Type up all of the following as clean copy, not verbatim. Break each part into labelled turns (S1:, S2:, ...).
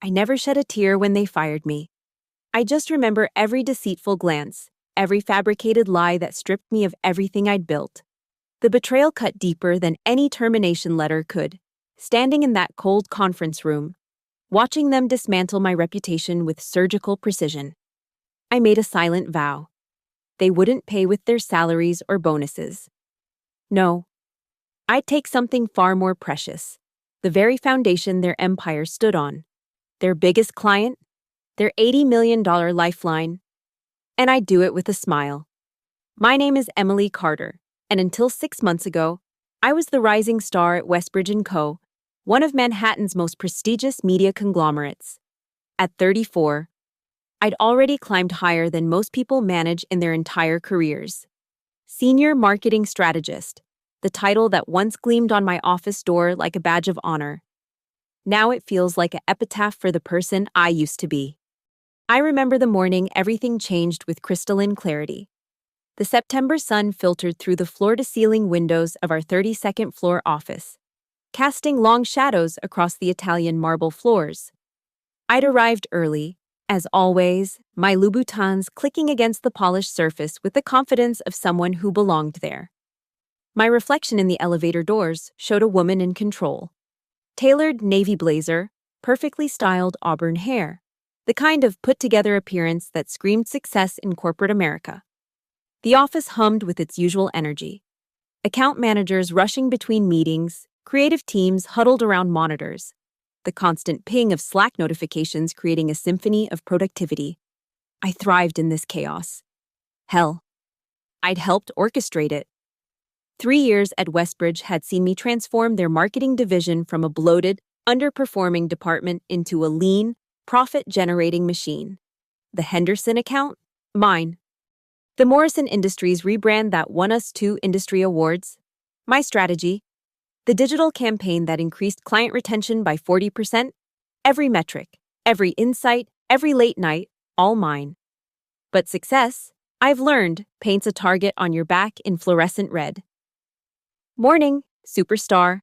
S1: I never shed a tear when they fired me. I just remember every deceitful glance, every fabricated lie that stripped me of everything I'd built. The betrayal cut deeper than any termination letter could. Standing in that cold conference room, watching them dismantle my reputation with surgical precision, I made a silent vow. They wouldn't pay with their salaries or bonuses. No, I'd take something far more precious, the very foundation their empire stood on, their biggest client, their $80 million lifeline, and I'd do it with a smile. My name is Emily Carter, and until 6 months ago, I was the rising star at Westbridge & Co., one of Manhattan's most prestigious media conglomerates. At 34, I'd already climbed higher than most people manage in their entire careers. Senior Marketing Strategist, the title that once gleamed on my office door like a badge of honor. Now it feels like an epitaph for the person I used to be. I remember the morning everything changed with crystalline clarity. The September sun filtered through the floor-to-ceiling windows of our 32nd floor office, casting long shadows across the Italian marble floors. I'd arrived early, as always, my Louboutins clicking against the polished surface with the confidence of someone who belonged there. My reflection in the elevator doors showed a woman in control. Tailored navy blazer, perfectly styled auburn hair, the kind of put-together appearance that screamed success in corporate America. The office hummed with its usual energy. Account managers rushing between meetings, creative teams huddled around monitors, the constant ping of Slack notifications creating a symphony of productivity. I thrived in this chaos. Hell, I'd helped orchestrate it. 3 years at Westbridge had seen me transform their marketing division from a bloated, underperforming department into a lean, profit-generating machine. The Henderson account? Mine. The Morrison Industries rebrand that won us 2 industry awards? My strategy. The digital campaign that increased client retention by 40%? Every metric, every insight, every late night, all mine. But success, I've learned, paints a target on your back in fluorescent red. Morning, superstar.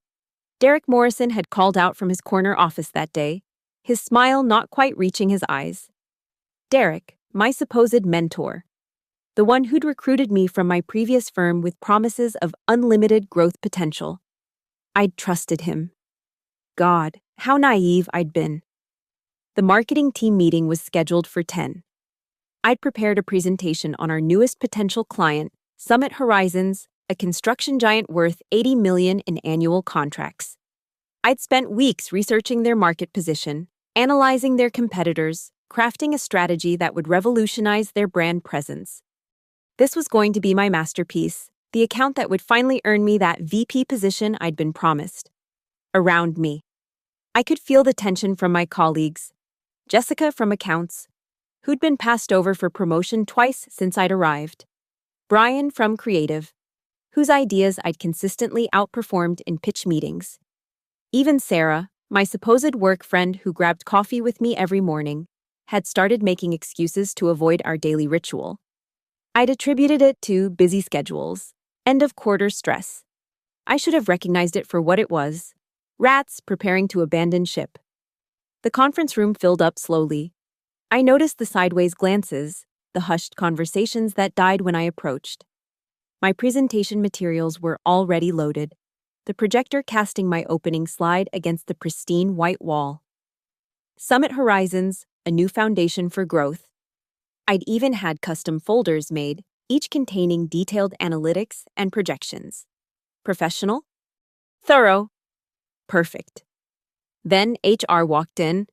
S1: Derek Morrison had called out from his corner office that day, his smile not quite reaching his eyes. Derek, my supposed mentor. The one who'd recruited me from my previous firm with promises of unlimited growth potential. I'd trusted him. God, how naive I'd been. The marketing team meeting was scheduled for 10. I'd prepared a presentation on our newest potential client, Summit Horizons, a construction giant worth $80 million in annual contracts. I'd spent weeks researching their market position, analyzing their competitors, crafting a strategy that would revolutionize their brand presence. This was going to be my masterpiece, the account that would finally earn me that VP position I'd been promised. Around me, I could feel the tension from my colleagues. Jessica from accounts, who'd been passed over for promotion twice since I'd arrived. Brian from creative, whose ideas I'd consistently outperformed in pitch meetings. Even Sarah, my supposed work friend who grabbed coffee with me every morning, had started making excuses to avoid our daily ritual. I'd attributed it to busy schedules, end-of-quarter stress. I should have recognized it for what it was: rats preparing to abandon ship. The conference room filled up slowly. I noticed the sideways glances, the hushed conversations that died when I approached. My presentation materials were already loaded, the projector casting my opening slide against the pristine white wall. Summit Horizons, a new foundation for growth. I'd even had custom folders made, each containing detailed analytics and projections. Professional? Thorough? Perfect. Then HR walked in.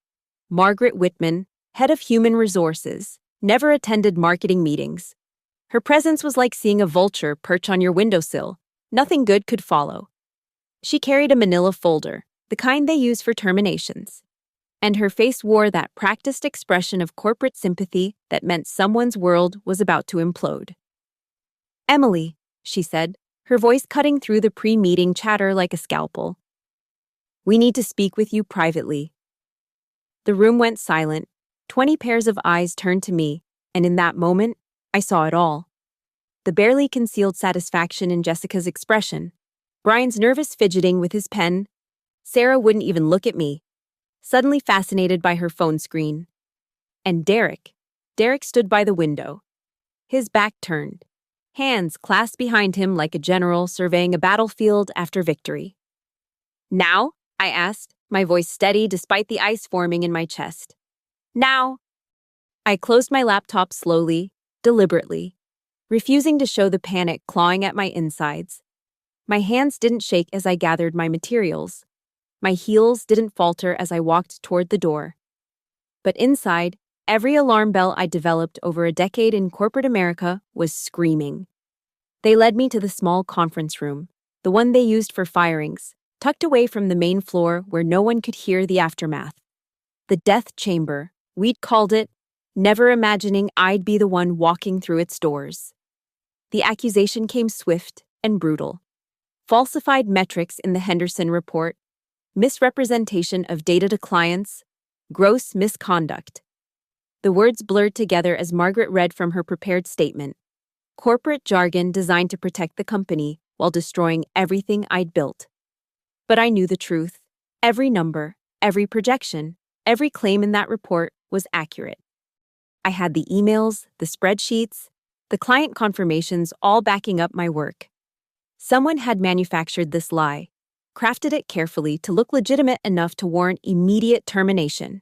S1: Margaret Whitman, head of human resources, never attended marketing meetings. Her presence was like seeing a vulture perch on your windowsill. Nothing good could follow. She carried a manila folder, the kind they use for terminations. And her face wore that practiced expression of corporate sympathy that meant someone's world was about to implode. "Emily," she said, her voice cutting through the pre-meeting chatter like a scalpel. "We need to speak with you privately." The room went silent. 20 pairs of eyes turned to me, and in that moment, I saw it all. The barely concealed satisfaction in Jessica's expression, Brian's nervous fidgeting with his pen. Sarah wouldn't even look at me. suddenly fascinated by her phone screen. And Derek. Derek stood by the window, his back turned, hands clasped behind him like a general surveying a battlefield after victory. Now? I asked, my voice steady despite the ice forming in my chest. Now? I closed my laptop slowly, deliberately, refusing to show the panic clawing at my insides. My hands didn't shake as I gathered my materials. My heels didn't falter as I walked toward the door. But inside, every alarm bell I developed over a decade in corporate America was screaming. They led me to the small conference room, the one they used for firings, tucked away from the main floor where no one could hear the aftermath. The death chamber, we'd called it, never imagining I'd be the one walking through its doors. The accusation came swift and brutal. Falsified metrics in the Henderson report, misrepresentation of data to clients, gross misconduct. The words blurred together as Margaret read from her prepared statement. Corporate jargon designed to protect the company while destroying everything I'd built. But I knew the truth. Every number, every projection, every claim in that report was accurate. I had the emails, the spreadsheets, the client confirmations all backing up my work. Someone had manufactured this lie, crafted it carefully to look legitimate enough to warrant immediate termination.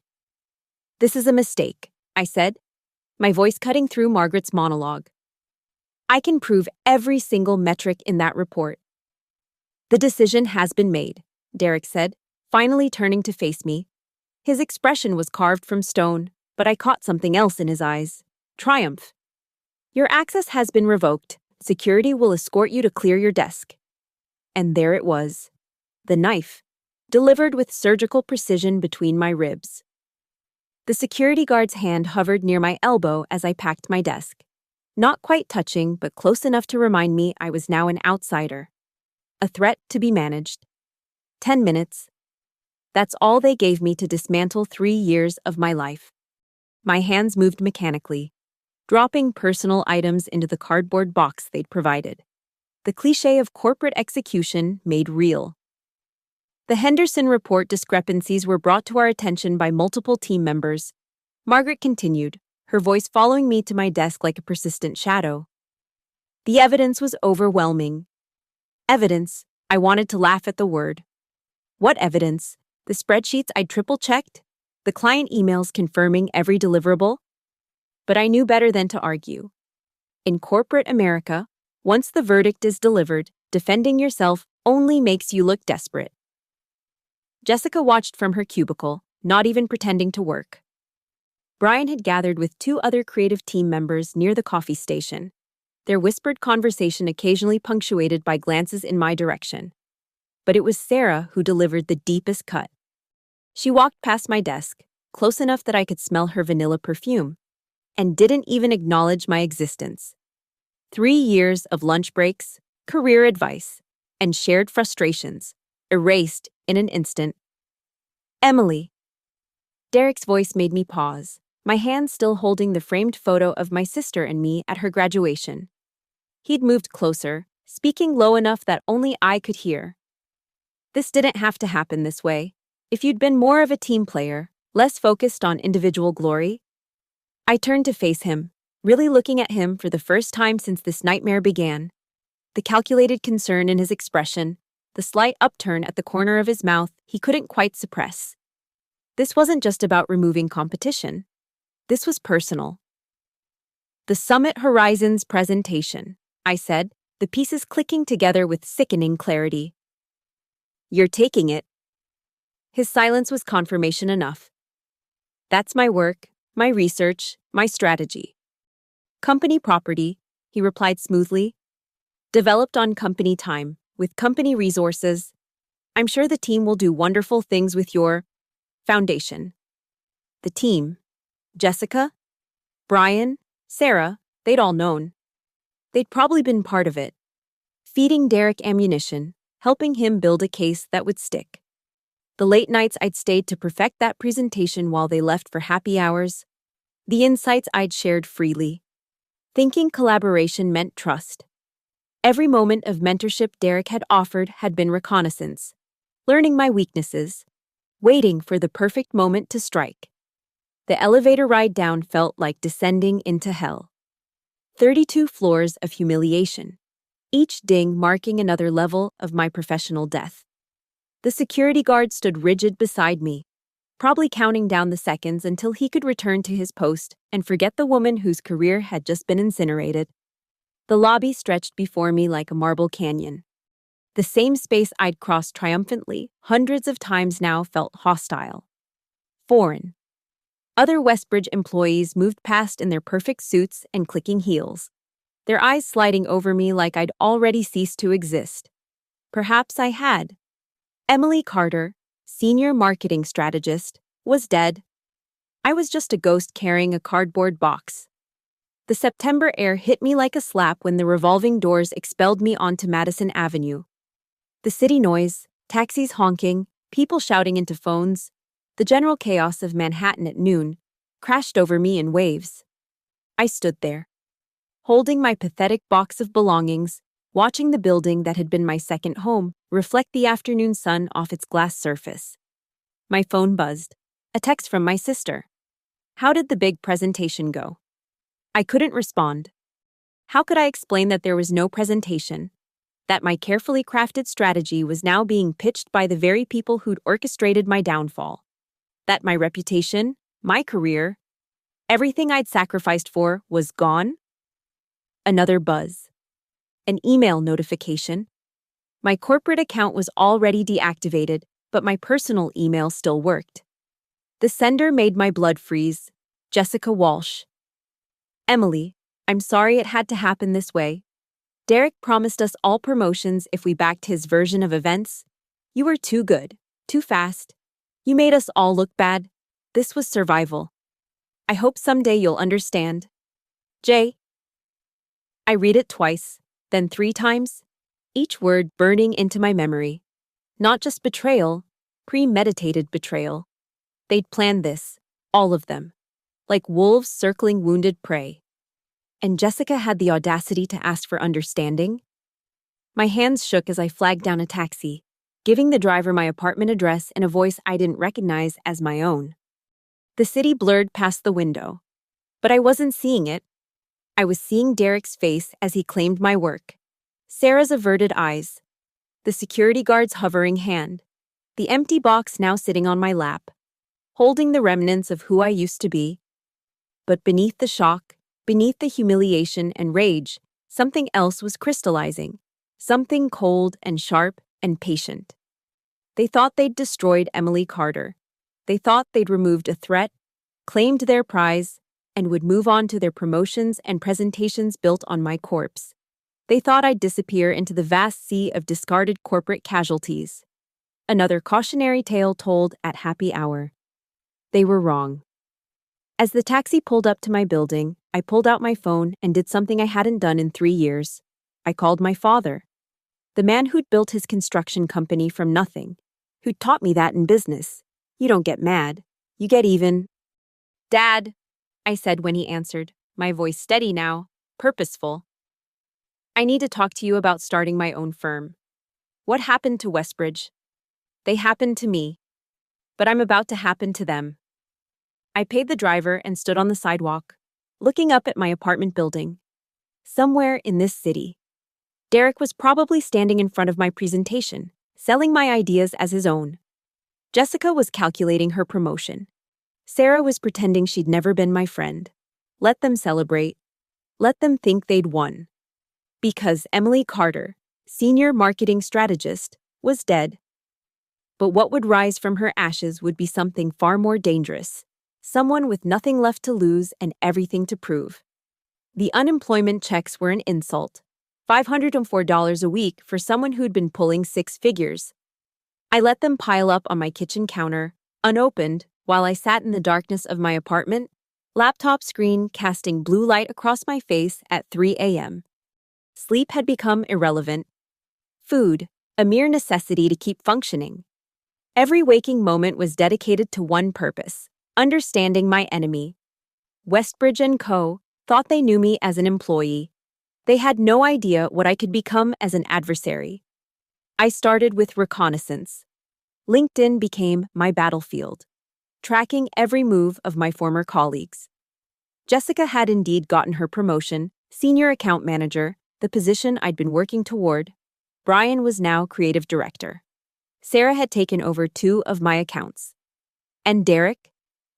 S1: This is a mistake, I said, my voice cutting through Margaret's monologue. I can prove every single metric in that report. The decision has been made, Derek said, finally turning to face me. His expression was carved from stone, but I caught something else in his eyes. Triumph. Your access has been revoked. Security will escort you to clear your desk. And there it was. The knife, delivered with surgical precision between my ribs. The security guard's hand hovered near my elbow as I packed my desk. Not quite touching, but close enough to remind me I was now an outsider. A threat to be managed. 10 minutes. That's all they gave me to dismantle 3 years of my life. My hands moved mechanically, dropping personal items into the cardboard box they'd provided. The cliché of corporate execution made real. The Henderson report discrepancies were brought to our attention by multiple team members. Margaret continued, her voice following me to my desk like a persistent shadow. The evidence was overwhelming. Evidence. I wanted to laugh at the word. What evidence? The spreadsheets I'd triple-checked? The client emails confirming every deliverable? But I knew better than to argue. In corporate America, once the verdict is delivered, defending yourself only makes you look desperate. Jessica watched from her cubicle, not even pretending to work. Brian had gathered with 2 other creative team members near the coffee station, their whispered conversation occasionally punctuated by glances in my direction. But it was Sarah who delivered the deepest cut. She walked past my desk, close enough that I could smell her vanilla perfume, and didn't even acknowledge my existence. 3 years of lunch breaks, career advice, and shared frustrations, erased in an instant. Emily. Derek's voice made me pause, my hand still holding the framed photo of my sister and me at her graduation. He'd moved closer, speaking low enough that only I could hear. This didn't have to happen this way. If you'd been more of a team player, less focused on individual glory. I turned to face him, really looking at him for the first time since this nightmare began. The calculated concern in his expression, the slight upturn at the corner of his mouth he couldn't quite suppress. This wasn't just about removing competition. This was personal. The Summit Horizons presentation, I said, the pieces clicking together with sickening clarity. You're taking it. His silence was confirmation enough. That's my work, my research, my strategy. Company property, he replied smoothly. Developed on company time, with company resources. I'm sure the team will do wonderful things with your foundation. The team. Jessica, Brian, Sarah, they'd all known. They'd probably been part of it. Feeding Derek ammunition, helping him build a case that would stick. The late nights I'd stayed to perfect that presentation while they left for happy hours. The insights I'd shared freely. Thinking collaboration meant trust. Every moment of mentorship Derek had offered had been reconnaissance. Learning my weaknesses. waiting for the perfect moment to strike. The elevator ride down felt like descending into hell. 32 floors of humiliation, each ding marking another level of my professional death. The security guard stood rigid beside me, probably counting down the seconds until he could return to his post and forget the woman whose career had just been incinerated. The lobby stretched before me like a marble canyon. The same space I'd crossed triumphantly hundreds of times now felt hostile. Foreign. Other Westbridge employees moved past in their perfect suits and clicking heels, their eyes sliding over me like I'd already ceased to exist. Perhaps I had. Emily Carter, senior marketing strategist, was dead. I was just a ghost carrying a cardboard box. The September air hit me like a slap when the revolving doors expelled me onto Madison Avenue. The city noise, taxis honking, people shouting into phones, the general chaos of Manhattan at noon, crashed over me in waves. I stood there, holding my pathetic box of belongings, watching the building that had been my second home reflect the afternoon sun off its glass surface. My phone buzzed. A text from my sister. How did the big presentation go? I couldn't respond. How could I explain that there was no presentation? That my carefully crafted strategy was now being pitched by the very people who'd orchestrated my downfall? That my reputation, my career, everything I'd sacrificed for was gone? Another buzz. An email notification. My corporate account was already deactivated, but my personal email still worked. The sender made my blood freeze. Jessica Walsh. Emily, I'm sorry it had to happen this way. Derek promised us all promotions if we backed his version of events. You were too good, too fast. You made us all look bad. This was survival. I hope someday you'll understand. Jay. I read it twice, then 3 times, each word burning into my memory. Not just betrayal, premeditated betrayal. They'd planned this, all of them, like wolves circling wounded prey. And Jessica had the audacity to ask for understanding? My hands shook as I flagged down a taxi, giving the driver my apartment address in a voice I didn't recognize as my own. The city blurred past the window, but I wasn't seeing it. I was seeing Derek's face as he claimed my work, Sarah's averted eyes, the security guard's hovering hand, the empty box now sitting on my lap, holding the remnants of who I used to be. But beneath the shock, beneath the humiliation and rage, something else was crystallizing, something cold and sharp and patient. They thought they'd destroyed Emily Carter. They thought they'd removed a threat, claimed their prize, and would move on to their promotions and presentations built on my corpse. They thought I'd disappear into the vast sea of discarded corporate casualties. Another cautionary tale told at happy hour. They were wrong. As the taxi pulled up to my building, I pulled out my phone and did something I hadn't done in 3 years. I called my father, the man who'd built his construction company from nothing, who'd taught me that in business. You don't get mad, you get even. Dad, I said when he answered, my voice steady now, purposeful. I need to talk to you about starting my own firm. What happened to Westbridge? They happened to me, but I'm about to happen to them. I paid the driver and stood on the sidewalk, looking up at my apartment building. Somewhere in this city, Derek was probably standing in front of my presentation, selling my ideas as his own. Jessica was calculating her promotion. Sarah was pretending she'd never been my friend. Let them celebrate. Let them think they'd won. Because Emily Carter, senior marketing strategist, was dead. But what would rise from her ashes would be something far more dangerous. Someone with nothing left to lose and everything to prove. The unemployment checks were an insult. $504 a week for someone who'd been pulling 6 figures. I let them pile up on my kitchen counter, unopened, while I sat in the darkness of my apartment, laptop screen casting blue light across my face at 3 a.m. Sleep had become irrelevant. Food, a mere necessity to keep functioning. Every waking moment was dedicated to one purpose: understanding my enemy. Westbridge & Co. thought they knew me as an employee. They had no idea what I could become as an adversary. I started with reconnaissance. LinkedIn became my battlefield, tracking every move of my former colleagues. Jessica had indeed gotten her promotion, senior account manager, the position I'd been working toward. Brian was now creative director. Sarah had taken over 2 of my accounts. And Derek,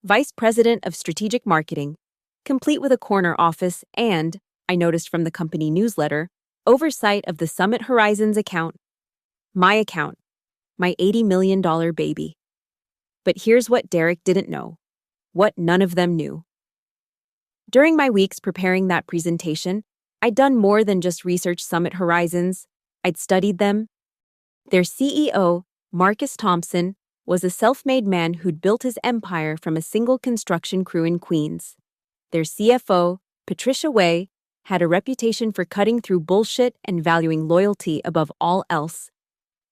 S1: vice president of strategic marketing, complete with a corner office and, I noticed from the company newsletter, oversight of the Summit Horizons account. My account, my $80 million baby. But here's what Derek didn't know, what none of them knew. During my weeks preparing that presentation, I'd done more than just research Summit Horizons. I'd studied them. Their CEO, Marcus Thompson, was a self-made man who'd built his empire from a single construction crew in Queens. Their CFO, Patricia Way, had a reputation for cutting through bullshit and valuing loyalty above all else.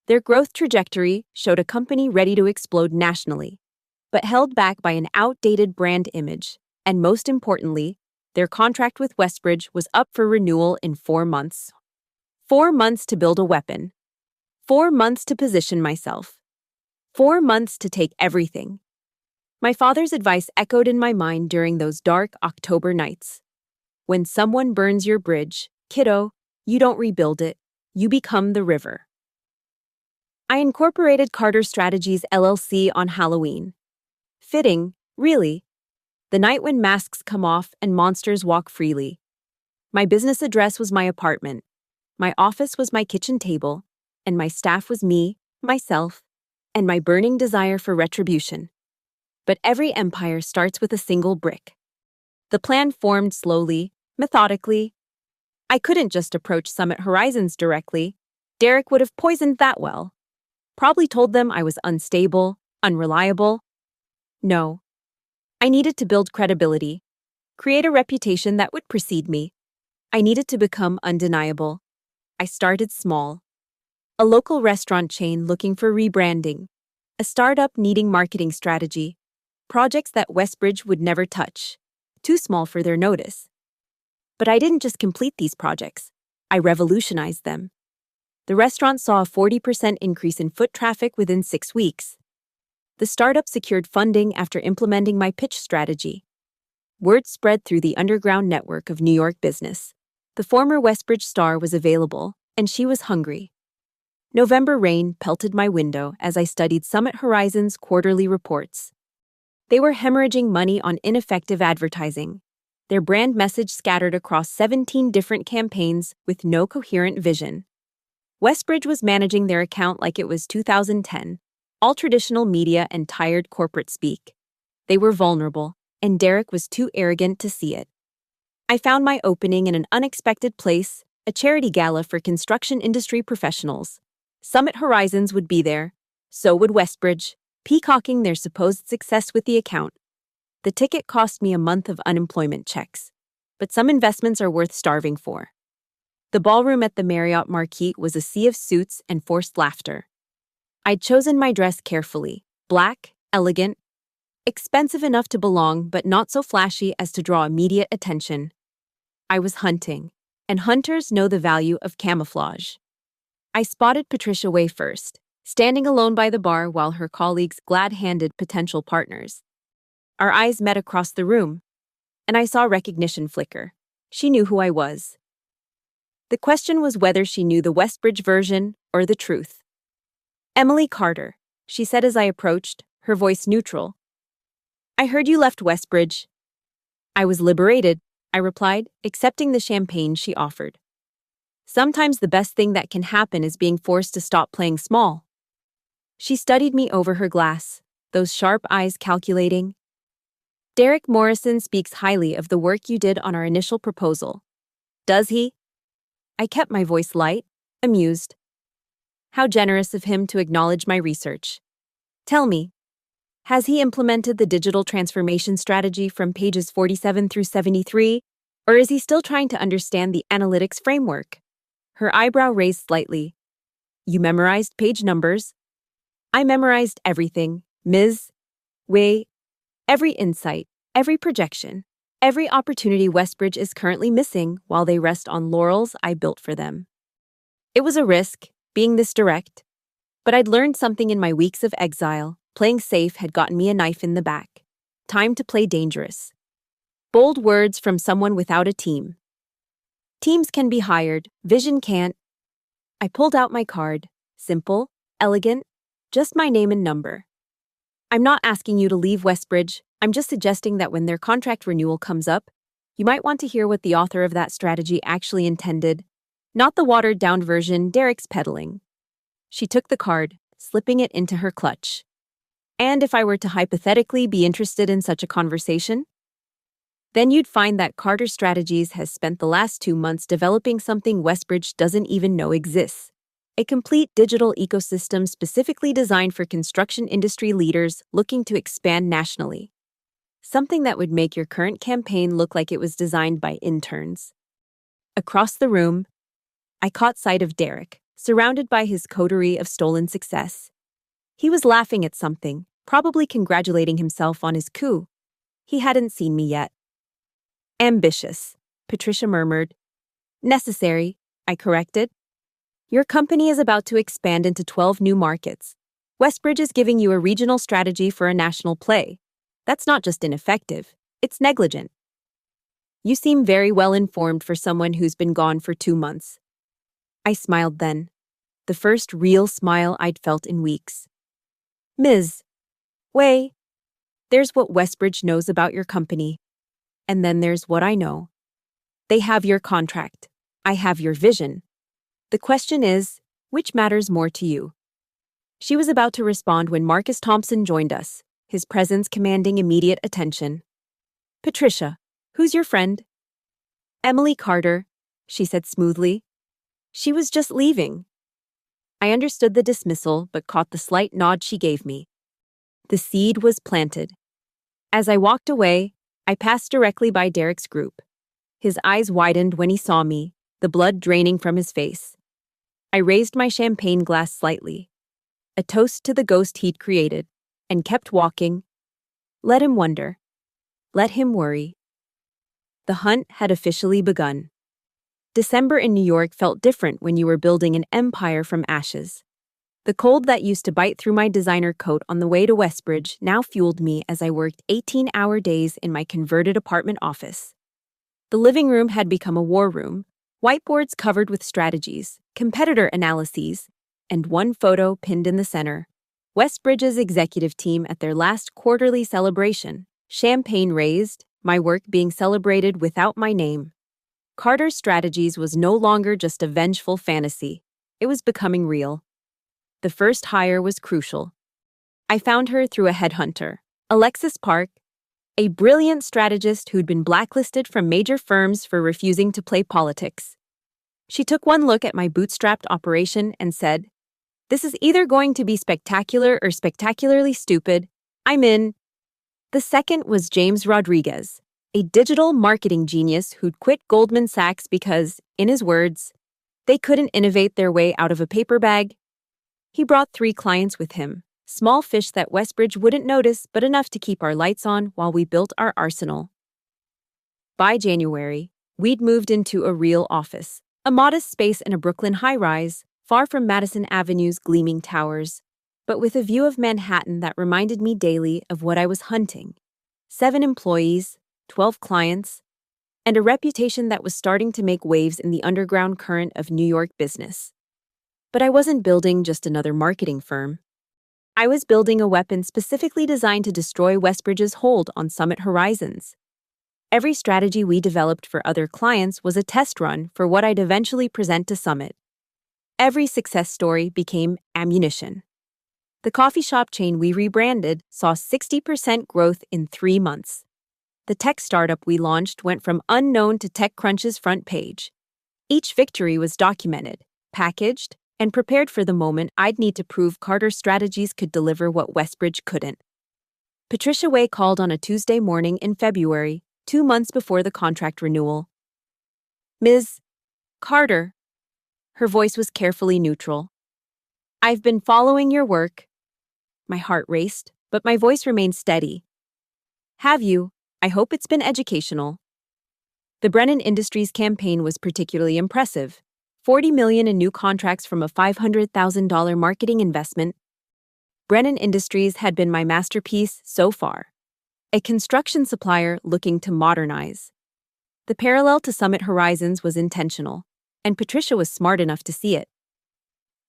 S1: Their growth trajectory showed a company ready to explode nationally, but held back by an outdated brand image, and most importantly, their contract with Westbridge was up for renewal in 4 months. 4 months to build a weapon. 4 months to position myself. 4 months to take everything. My father's advice echoed in my mind during those dark October nights. When someone burns your bridge, kiddo, you don't rebuild it, you become the river. I incorporated Carter Strategies LLC on Halloween. Fitting, really. The night when masks come off and monsters walk freely. My business address was my apartment. My office was my kitchen table, and my staff was me, myself, and my burning desire for retribution. But every empire starts with a single brick. The plan formed slowly, methodically. I couldn't just approach Summit Horizons directly. Derek would have poisoned that well. Probably told them I was unstable, unreliable. No. I needed to build credibility, create a reputation that would precede me. I needed to become undeniable. I started small. A local restaurant chain looking for rebranding, a startup needing marketing strategy, projects that Westbridge would never touch, too small for their notice. But I didn't just complete these projects, I revolutionized them. The restaurant saw a 40% increase in foot traffic within 6 weeks. The startup secured funding after implementing my pitch strategy. Word spread through the underground network of New York business. The former Westbridge star was available, and she was hungry. November rain pelted my window as I studied Summit Horizons' quarterly reports. They were hemorrhaging money on ineffective advertising. Their brand message scattered across 17 different campaigns with no coherent vision. Westbridge was managing their account like it was 2010, all traditional media and tired corporate speak. They were vulnerable, and Derek was too arrogant to see it. I found my opening in an unexpected place, a charity gala for construction industry professionals. Summit Horizons would be there, so would Westbridge, peacocking their supposed success with the account. The ticket cost me a month of unemployment checks, but some investments are worth starving for. The ballroom at the Marriott Marquis was a sea of suits and forced laughter. I'd chosen my dress carefully, black, elegant, expensive enough to belong but not so flashy as to draw immediate attention. I was hunting, and hunters know the value of camouflage. I spotted Patricia Way first, standing alone by the bar while her colleagues glad-handed potential partners. Our eyes met across the room, and I saw recognition flicker. She knew who I was. The question was whether she knew the Westbridge version or the truth. "Emily Carter," she said as I approached, her voice neutral. "I heard you left Westbridge." "I was liberated," I replied, accepting the champagne she offered. "Sometimes the best thing that can happen is being forced to stop playing small." She studied me over her glass, those sharp eyes calculating. "Derek Morrison speaks highly of the work you did on our initial proposal. Does he?" I kept my voice light, amused. "How generous of him to acknowledge my research. Tell me, has he implemented the digital transformation strategy from pages 47 through 73, or is he still trying to understand the analytics framework?" Her eyebrow raised slightly. "You memorized page numbers." "I memorized everything, Ms. Way, every insight, every projection, every opportunity Westbridge is currently missing while they rest on laurels I built for them." It was a risk, being this direct. But I'd learned something in my weeks of exile. Playing safe had gotten me a knife in the back. Time to play dangerous. Bold words from someone without a team. Teams can be hired, vision can't. I pulled out my card. Simple, elegant, just my name and number. I'm not asking you to leave Westbridge. I'm just suggesting that when their contract renewal comes up, you might want to hear what the author of that strategy actually intended, not the watered-down version Derek's peddling. She took the card, slipping it into her clutch. And if I were to hypothetically be interested in such a conversation? Then you'd find that Carter Strategies has spent the last 2 months developing something Westbridge doesn't even know exists. A complete digital ecosystem specifically designed for construction industry leaders looking to expand nationally. Something that would make your current campaign look like it was designed by interns. Across the room, I caught sight of Derek, surrounded by his coterie of stolen success. He was laughing at something, probably congratulating himself on his coup. He hadn't seen me yet. Ambitious, Patricia murmured. Necessary, I corrected. Your company is about to expand into 12 new markets. Westbridge is giving you a regional strategy for a national play. That's not just ineffective, it's negligent. You seem very well informed for someone who's been gone for 2 months. I smiled then, the first real smile I'd felt in weeks. Ms. Way, there's what Westbridge knows about your company. And then there's what I know. They have your contract. I have your vision. The question is, which matters more to you? She was about to respond when Marcus Thompson joined us, his presence commanding immediate attention. Patricia, who's your friend? Emily Carter, she said smoothly. She was just leaving. I understood the dismissal, but caught the slight nod she gave me. The seed was planted. As I walked away, I passed directly by Derek's group. His eyes widened when he saw me, the blood draining from his face. I raised my champagne glass slightly, a toast to the ghost he'd created, and kept walking. Let him wonder. Let him worry. The hunt had officially begun. December in New York felt different when you were building an empire from ashes. The cold that used to bite through my designer coat on the way to Westbridge now fueled me as I worked 18-hour days in my converted apartment office. The living room had become a war room, whiteboards covered with strategies, competitor analyses, and one photo pinned in the center. Westbridge's executive team at their last quarterly celebration, champagne raised, my work being celebrated without my name. Carter Strategies was no longer just a vengeful fantasy. It was becoming real. The first hire was crucial. I found her through a headhunter, Alexis Park, a brilliant strategist who'd been blacklisted from major firms for refusing to play politics. She took one look at my bootstrapped operation and said, "This is either going to be spectacular or spectacularly stupid. I'm in." The second was James Rodriguez, a digital marketing genius who'd quit Goldman Sachs because, in his words, they couldn't innovate their way out of a paper bag. He brought 3 clients with him, small fish that Westbridge wouldn't notice but enough to keep our lights on while we built our arsenal. By January, we'd moved into a real office, a modest space in a Brooklyn high-rise, far from Madison Avenue's gleaming towers, but with a view of Manhattan that reminded me daily of what I was hunting. 7 employees, 12 clients, and a reputation that was starting to make waves in the underground current of New York business. But I wasn't building just another marketing firm. I was building a weapon specifically designed to destroy Westbridge's hold on Summit horizons. Every strategy we developed for other clients was a test run for what I'd eventually present to Summit. Every success story became ammunition. The coffee shop chain we rebranded saw 60% growth in 3 months. The tech startup we launched went from unknown to TechCrunch's front page. Each victory was documented, packaged, and prepared for the moment I'd need to prove Carter Strategies could deliver what Westbridge couldn't. Patricia Way called on a Tuesday morning in February, 2 months before the contract renewal. Ms. Carter. Her voice was carefully neutral. I've been following your work. My heart raced, but my voice remained steady. Have you? I hope it's been educational. The Brennan Industries campaign was particularly impressive. $40 million in new contracts from a $500,000 marketing investment. Brennan Industries had been my masterpiece so far. A construction supplier looking to modernize. The parallel to Summit Horizons was intentional, and Patricia was smart enough to see it.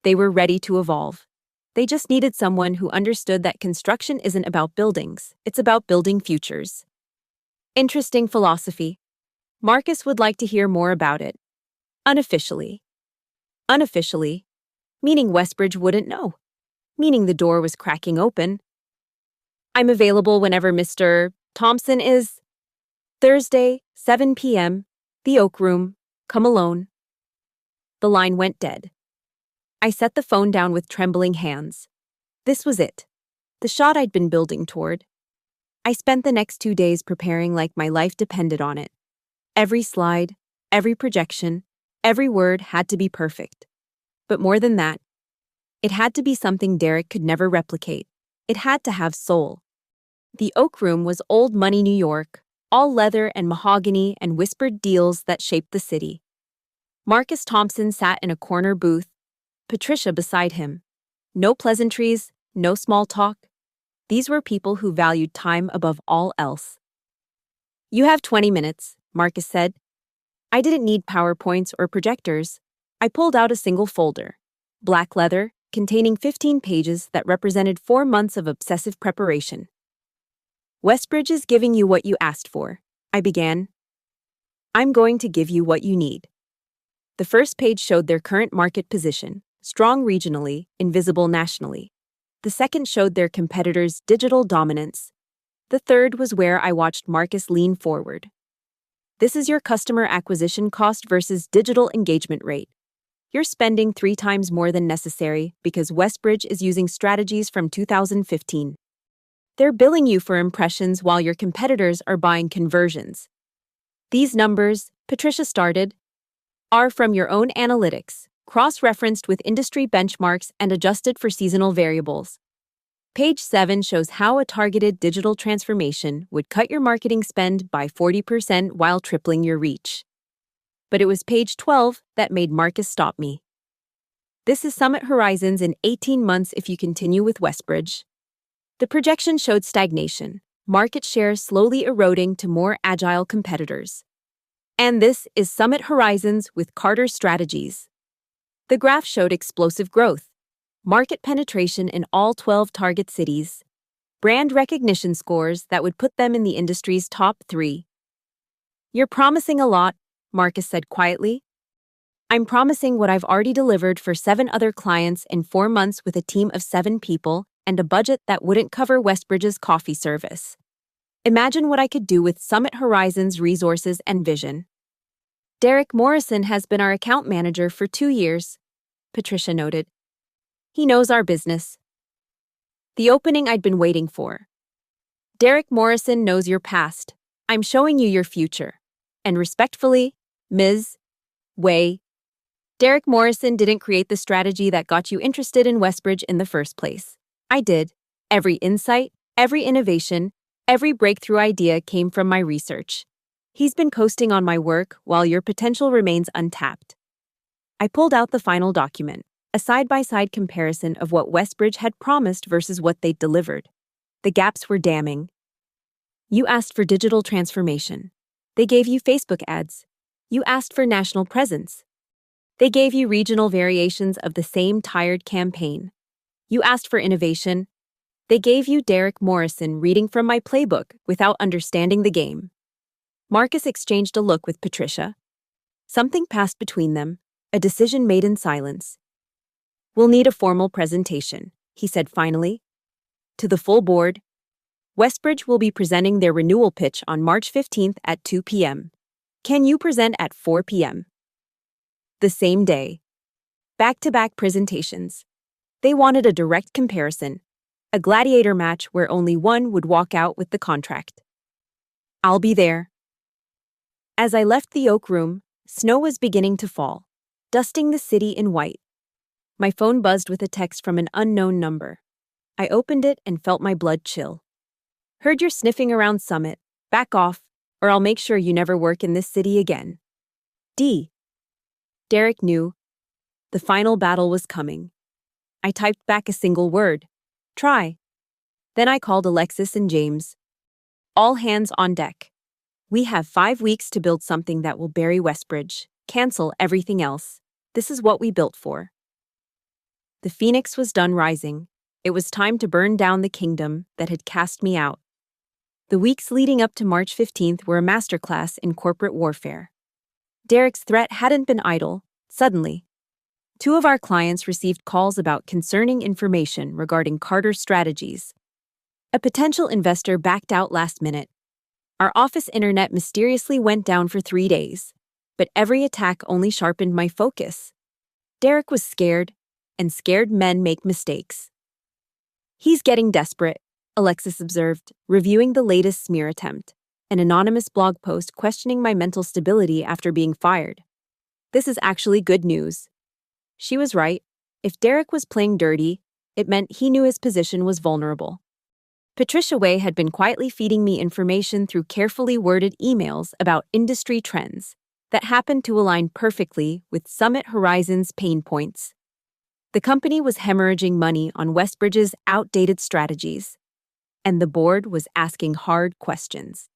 S1: They were ready to evolve. They just needed someone who understood that construction isn't about buildings, it's about building futures. Interesting philosophy. Marcus would like to hear more about it. Unofficially. Unofficially, meaning Westbridge wouldn't know. Meaning the door was cracking open. I'm available whenever Mr. Thompson is. Thursday, 7 p.m., the Oak Room, come alone. The line went dead. I set the phone down with trembling hands. This was it. The shot I'd been building toward. I spent the next 2 days preparing like my life depended on it. Every slide, every projection, every word had to be perfect. But more than that, it had to be something Derek could never replicate. It had to have soul. The Oak Room was old money New York, all leather and mahogany and whispered deals that shaped the city. Marcus Thompson sat in a corner booth, Patricia beside him. No pleasantries, no small talk. These were people who valued time above all else. You have 20 minutes, Marcus said. I didn't need PowerPoints or projectors. I pulled out a single folder, black leather, containing 15 pages that represented 4 months of obsessive preparation. Westbridge is giving you what you asked for, I began. I'm going to give you what you need. The first page showed their current market position, strong regionally, invisible nationally. The second showed their competitors' digital dominance. The third was where I watched Marcus lean forward. This is your customer acquisition cost versus digital engagement rate. You're spending 3 times more than necessary because Westbridge is using strategies from 2015. They're billing you for impressions while your competitors are buying conversions. These numbers, Patricia started, are from your own analytics, cross-referenced with industry benchmarks and adjusted for seasonal variables. Page 7 shows how a targeted digital transformation would cut your marketing spend by 40% while tripling your reach. But it was page 12 that made Marcus stop me. This is Summit Horizons in 18 months if you continue with Westbridge. The projection showed stagnation, market share slowly eroding to more agile competitors. And this is Summit Horizons with Carter's strategies. The graph showed explosive growth, market penetration in all 12 target cities, brand recognition scores that would put them in the industry's top 3. You're promising a lot, Marcus said quietly. I'm promising what I've already delivered for 7 other clients in 4 months with a team of 7 people and a budget that wouldn't cover Westbridge's coffee service. Imagine what I could do with Summit Horizons' resources and vision. Derek Morrison has been our account manager for 2 years, Patricia noted. He knows our business. The opening I'd been waiting for. Derek Morrison knows your past. I'm showing you your future. And respectfully, Ms. Way, Derek Morrison didn't create the strategy that got you interested in Westbridge in the first place. I did. Every insight, every innovation, every breakthrough idea came from my research. He's been coasting on my work while your potential remains untapped. I pulled out the final document, a side-by-side comparison of what Westbridge had promised versus what they'd delivered. The gaps were damning. You asked for digital transformation. They gave you Facebook ads. You asked for national presence. They gave you regional variations of the same tired campaign. You asked for innovation. They gave you Derek Morrison reading from my playbook without understanding the game. Marcus exchanged a look with Patricia. Something passed between them, a decision made in silence. We'll need a formal presentation, he said finally. To the full board. Westbridge will be presenting their renewal pitch on March 15th at 2 p.m. Can you present at 4 p.m.? The same day. Back-to-back presentations. They wanted a direct comparison, a gladiator match where only one would walk out with the contract. I'll be there. As I left the Oak Room, snow was beginning to fall, dusting the city in white. My phone buzzed with a text from an unknown number. I opened it and felt my blood chill. Heard you're sniffing around Summit. Back off, or I'll make sure you never work in this city again. D. Derek knew, The final battle was coming. I typed back a single word. Try. Then I called Alexis and James. All hands on deck. We have 5 weeks to build something that will bury Westbridge, cancel everything else. This is what we built for. The phoenix was done rising. It was time to burn down the kingdom that had cast me out. The weeks leading up to March 15th were a masterclass in corporate warfare. Derek's threat hadn't been idle. Suddenly, 2 of our clients received calls about concerning information regarding Carter's strategies. A potential investor backed out last minute. Our office internet mysteriously went down for 3 days, but every attack only sharpened my focus. Derek was scared, and scared men make mistakes. He's getting desperate, Alexis observed, reviewing the latest smear attempt, an anonymous blog post questioning my mental stability after being fired. This is actually good news. She was right. If Derek was playing dirty, it meant he knew his position was vulnerable. Patricia Way had been quietly feeding me information through carefully worded emails about industry trends that happened to align perfectly with Summit Horizon's pain points. The company was hemorrhaging money on Westbridge's outdated strategies, and the board was asking hard questions.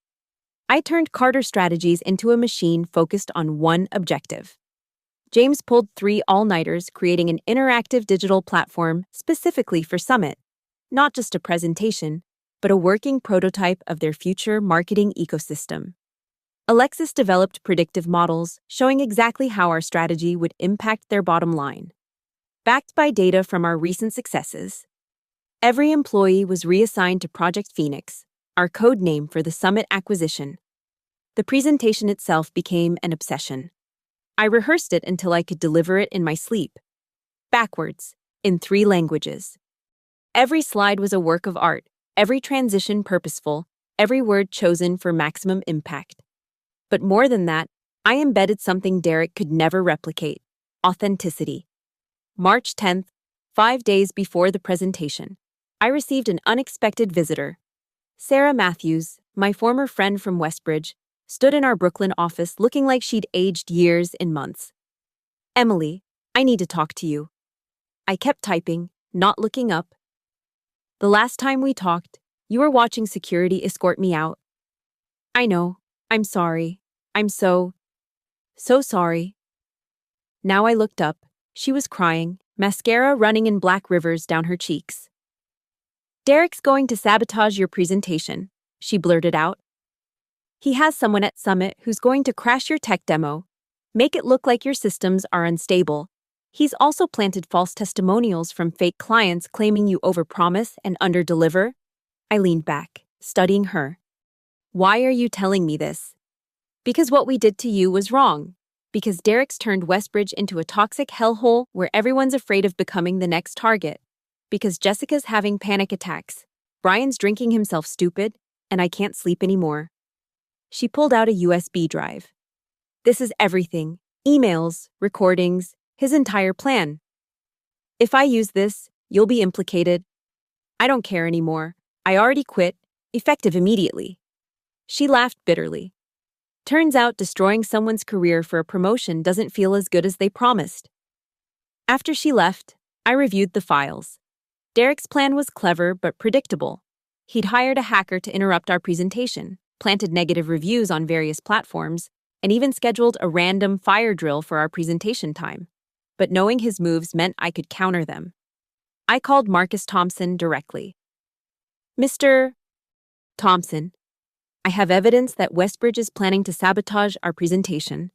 S1: I turned Carter Strategies into a machine focused on one objective. James pulled 3 all-nighters creating an interactive digital platform specifically for Summit, not just a presentation, but a working prototype of their future marketing ecosystem. Alexis developed predictive models showing exactly how our strategy would impact their bottom line. Backed by data from our recent successes, every employee was reassigned to Project Phoenix, our code name for the Summit acquisition. The presentation itself became an obsession. I rehearsed it until I could deliver it in my sleep. Backwards, in 3 languages. Every slide was a work of art, every transition purposeful, every word chosen for maximum impact. But more than that, I embedded something Derek could never replicate: authenticity. March 10th, 5 days before the presentation, I received an unexpected visitor. Sarah Matthews, my former friend from Westbridge, stood in our Brooklyn office looking like she'd aged years in months. Emily, I need to talk to you. I kept typing, not looking up. The last time we talked, you were watching security escort me out. I know. I'm sorry. I'm so sorry. Now I looked up. She was crying, mascara running in black rivers down her cheeks. Derek's going to sabotage your presentation, she blurted out. He has someone at Summit who's going to crash your tech demo, make it look like your systems are unstable. He's also planted false testimonials from fake clients claiming you overpromise and underdeliver. I leaned back, studying her. Why are you telling me this? Because what we did to you was wrong. Because Derek's turned Westbridge into a toxic hellhole where everyone's afraid of becoming the next target. Because Jessica's having panic attacks, Brian's drinking himself stupid, and I can't sleep anymore. She pulled out a USB drive. This is everything: emails, recordings, his entire plan. If I use this, you'll be implicated. I don't care anymore. I already quit, effective immediately. She laughed bitterly. Turns out destroying someone's career for a promotion doesn't feel as good as they promised. After she left, I reviewed the files. Derek's plan was clever but predictable. He'd hired a hacker to interrupt our presentation, planted negative reviews on various platforms, and even scheduled a random fire drill for our presentation time. But knowing his moves meant I could counter them. I called Marcus Thompson directly. Mr. Thompson, I have evidence that Westbridge is planning to sabotage our presentation.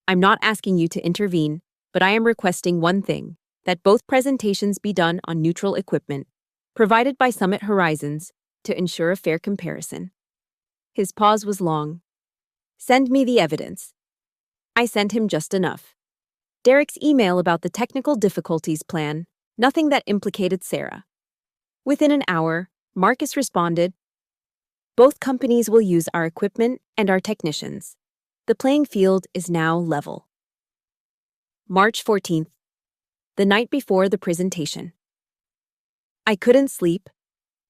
S1: I'm not asking you to intervene, but I am requesting one thing: that both presentations be done on neutral equipment, provided by Summit Horizons, to ensure a fair comparison. His pause was long. Send me the evidence. I sent him just enough. Derek's email about the technical difficulties plan, nothing that implicated Sarah. Within an hour, Marcus responded, both companies will use our equipment and our technicians. The playing field is now level. March 14th, the night before the presentation. I couldn't sleep.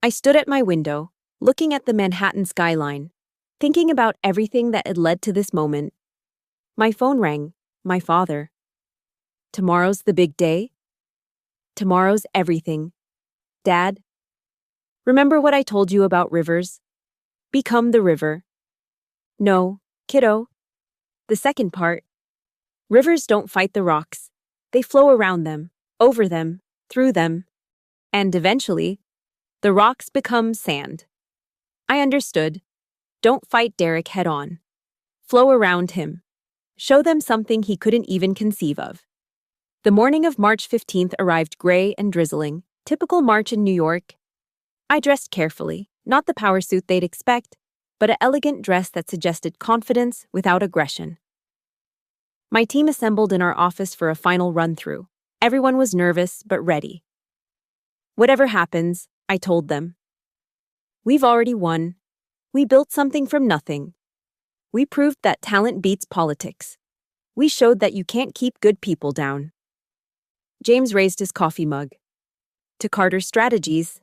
S1: I stood at my window, looking at the Manhattan skyline, thinking about everything that had led to this moment. My phone rang. My father. Tomorrow's the big day. Tomorrow's everything. Dad, remember what I told you about rivers? Become the river. No, kiddo. The second part. Rivers don't fight the rocks. They flow around them, over them, through them. And eventually, the rocks become sand. I understood. Don't fight Derek head on. Flow around him. Show them something he couldn't even conceive of. The morning of March 15th arrived gray and drizzling, typical March in New York. I dressed carefully, not the power suit they'd expect, but an elegant dress that suggested confidence without aggression. My team assembled in our office for a final run-through. Everyone was nervous, but ready. Whatever happens, I told them. We've already won. We built something from nothing. We proved that talent beats politics. We showed that you can't keep good people down. James raised his coffee mug. To Carter's strategies,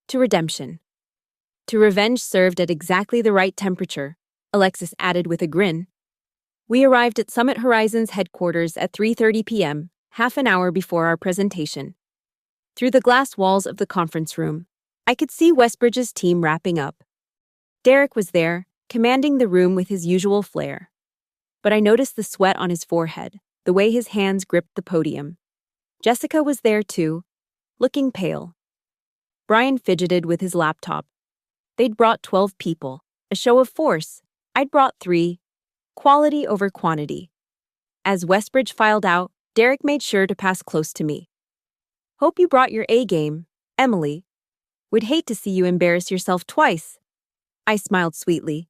S1: to redemption. To revenge served at exactly the right temperature, Alexis added with a grin. We arrived at Summit Horizons headquarters at 3:30 p.m., half an hour before our presentation. Through the glass walls of the conference room, I could see Westbridge's team wrapping up. Derek was there, commanding the room with his usual flair. But I noticed the sweat on his forehead, the way his hands gripped the podium. Jessica was there too, looking pale. Brian fidgeted with his laptop. They'd brought 12 people, a show of force. I'd brought 3. Quality over quantity. As Westbridge filed out, Derek made sure to pass close to me. Hope you brought your A-game, Emily. Would hate to see you embarrass yourself twice. I smiled sweetly.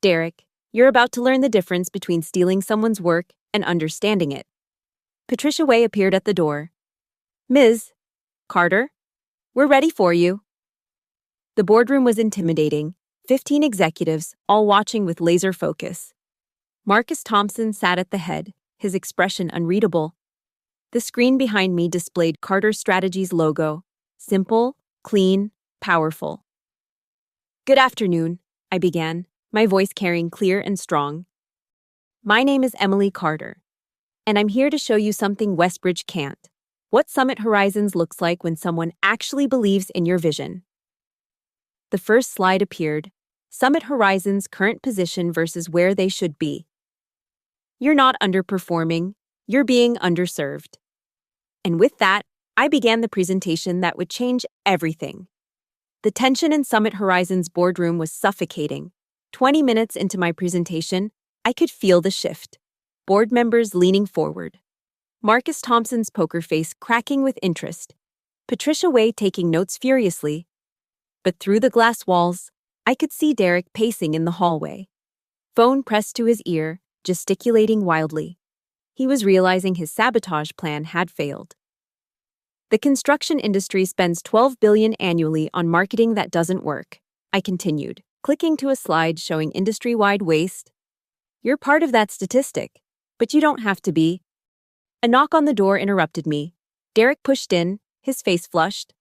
S1: Derek, you're about to learn the difference between stealing someone's work and understanding it. Patricia Way appeared at the door. Ms. Carter, we're ready for you. The boardroom was intimidating, 15 executives, all watching with laser focus. Marcus Thompson sat at the head, his expression unreadable. The screen behind me displayed Carter Strategies logo, simple, clean, powerful. Good afternoon, I began, my voice carrying clear and strong. My name is Emily Carter, and I'm here to show you something Westbridge can't. What Summit Horizons looks like when someone actually believes in your vision. The first slide appeared, Summit Horizons' current position versus where they should be. You're not underperforming, you're being underserved. And with that, I began the presentation that would change everything. The tension in Summit Horizons' boardroom was suffocating. 20 minutes into my presentation, I could feel the shift. Board members leaning forward. Marcus Thompson's poker face cracking with interest. Patricia Way taking notes furiously. But through the glass walls, I could see Derek pacing in the hallway. Phone pressed to his ear, gesticulating wildly. He was realizing his sabotage plan had failed. The construction industry spends $12 billion annually on marketing that doesn't work, I continued, clicking to a slide showing industry-wide waste. You're part of that statistic, but you don't have to be. A knock on the door interrupted me. Derek pushed in, his face flushed.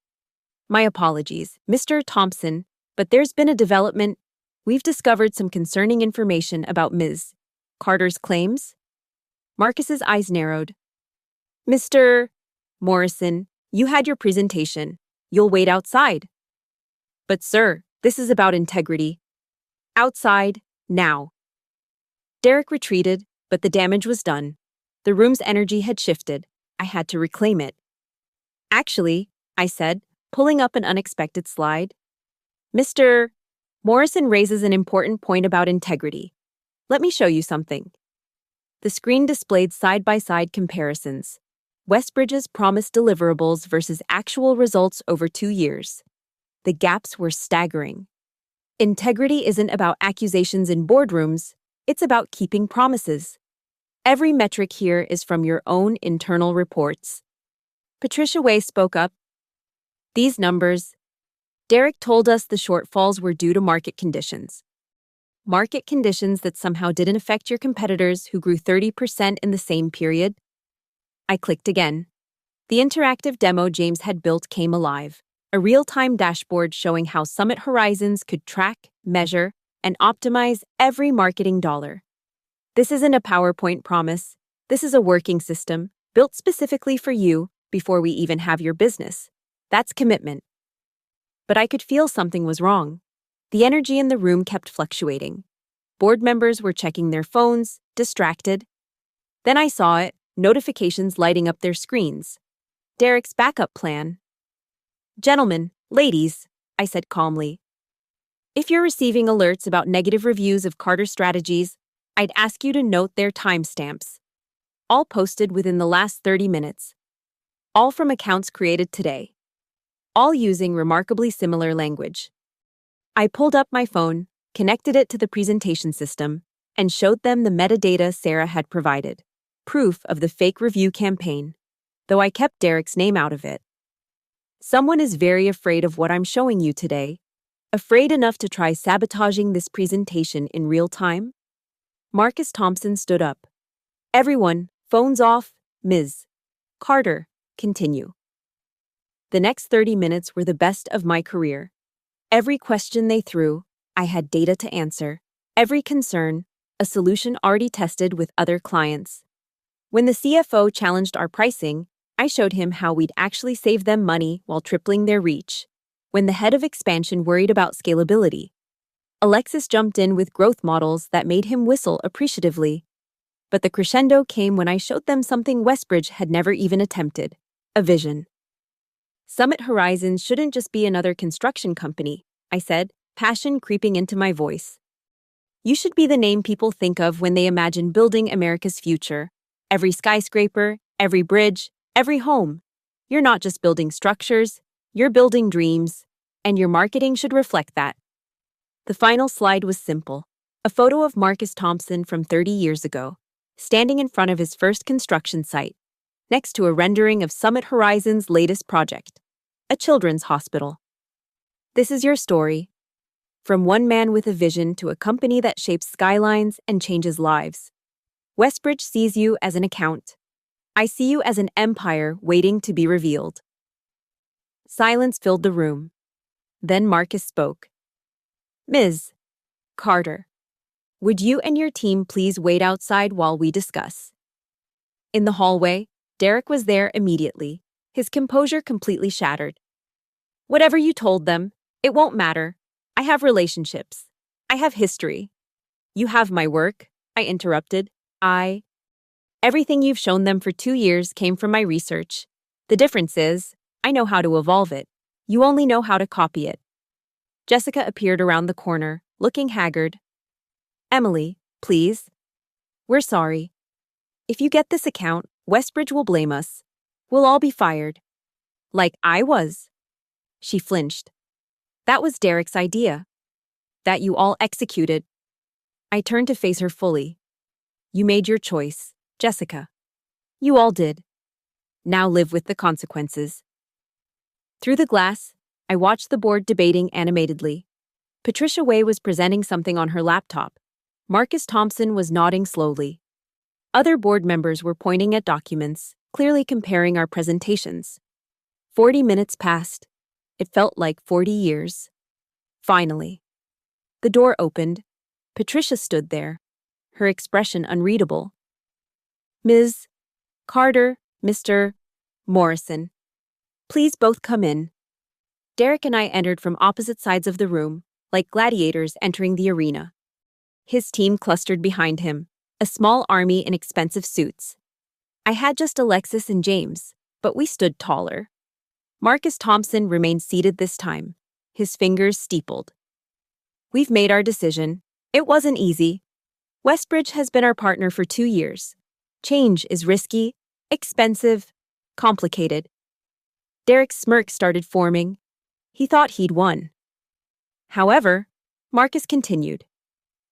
S1: My apologies, Mr. Thompson, but there's been a development. We've discovered some concerning information about Ms. Carter's claims. Marcus's eyes narrowed. Mr. Morrison, you had your presentation. You'll wait outside. But sir, this is about integrity. Outside, now. Derek retreated, but the damage was done. The room's energy had shifted. I had to reclaim it. Actually, I said, pulling up an unexpected slide. Mr. Morrison raises an important point about integrity. Let me show you something. The screen displayed side-by-side comparisons. Westbridge's promised deliverables versus actual results over 2 years. The gaps were staggering. Integrity isn't about accusations in boardrooms, it's about keeping promises. Every metric here is from your own internal reports. Patricia Way spoke up. These numbers. Derek told us the shortfalls were due to market conditions. Market conditions that somehow didn't affect your competitors who grew 30% in the same period. I clicked again. The interactive demo James had built came alive, a real-time dashboard showing how Summit Horizons could track, measure, and optimize every marketing dollar. This isn't a PowerPoint promise. This is a working system, Built specifically for you before we even have your business. That's commitment. But I could feel something was wrong. The energy in the room kept fluctuating. Board members were checking their phones, distracted. Then I saw it, notifications lighting up their screens. Derek's backup plan. Gentlemen, ladies, I said calmly. If you're receiving alerts about negative reviews of Carter strategies, I'd ask you to note their timestamps. All posted within the last 30 minutes. All from accounts created today. All using remarkably similar language. I pulled up my phone, connected it to the presentation system, and showed them the metadata Sarah had provided. Proof of the fake review campaign, though I kept Derek's name out of it. Someone is very afraid of what I'm showing you today. Afraid enough to try sabotaging this presentation in real time? Marcus Thompson stood up. Everyone, phones off, Ms. Carter, continue. The next 30 minutes were the best of my career. Every question they threw, I had data to answer. Every concern, a solution already tested with other clients. When the CFO challenged our pricing, I showed him how we'd actually save them money while tripling their reach. When the head of expansion worried about scalability, Alexis jumped in with growth models that made him whistle appreciatively. But the crescendo came when I showed them something Westbridge had never even attempted, a vision. Summit Horizons shouldn't just be another construction company, I said, passion creeping into my voice. You should be the name people think of when they imagine building America's future. Every skyscraper, every bridge, every home. You're not just building structures, you're building dreams, and your marketing should reflect that. The final slide was simple. A photo of Marcus Thompson from 30 years ago, standing in front of his first construction site, next to a rendering of Summit Horizons' latest project, a children's hospital. This is your story. From one man with a vision to a company that shapes skylines and changes lives. Westbridge sees you as an account. I see you as an empire waiting to be revealed. Silence filled the room. Then Marcus spoke. Ms. Carter, would you and your team please wait outside while we discuss? In the hallway, Derek was there immediately, his composure completely shattered. Whatever you told them, it won't matter. I have relationships. I have history. You have my work, I interrupted. Everything you've shown them for 2 years came from my research. The difference is, I know how to evolve it. You only know how to copy it. Jessica appeared around the corner, looking haggard. Emily, please. We're sorry. If you get this account, Westbridge will blame us. We'll all be fired. Like I was. She flinched. That was Derek's idea. That you all executed. I turned to face her fully. You made your choice, Jessica. You all did. Now live with the consequences. Through the glass, I watched the board debating animatedly. Patricia Way was presenting something on her laptop. Marcus Thompson was nodding slowly. Other board members were pointing at documents, clearly comparing our presentations. 40 minutes passed. It felt like 40 years. Finally. The door opened. Patricia stood there, her expression unreadable. Ms. Carter, Mr. Morrison. Please both come in. Derek and I entered from opposite sides of the room, like gladiators entering the arena. His team clustered behind him, a small army in expensive suits. I had just Alexis and James, but we stood taller. Marcus Thompson remained seated this time, his fingers steepled. We've made our decision. It wasn't easy. Westbridge has been our partner for 2 years. Change is risky, expensive, complicated. Derek's smirk started forming. He thought he'd won. However, Marcus continued,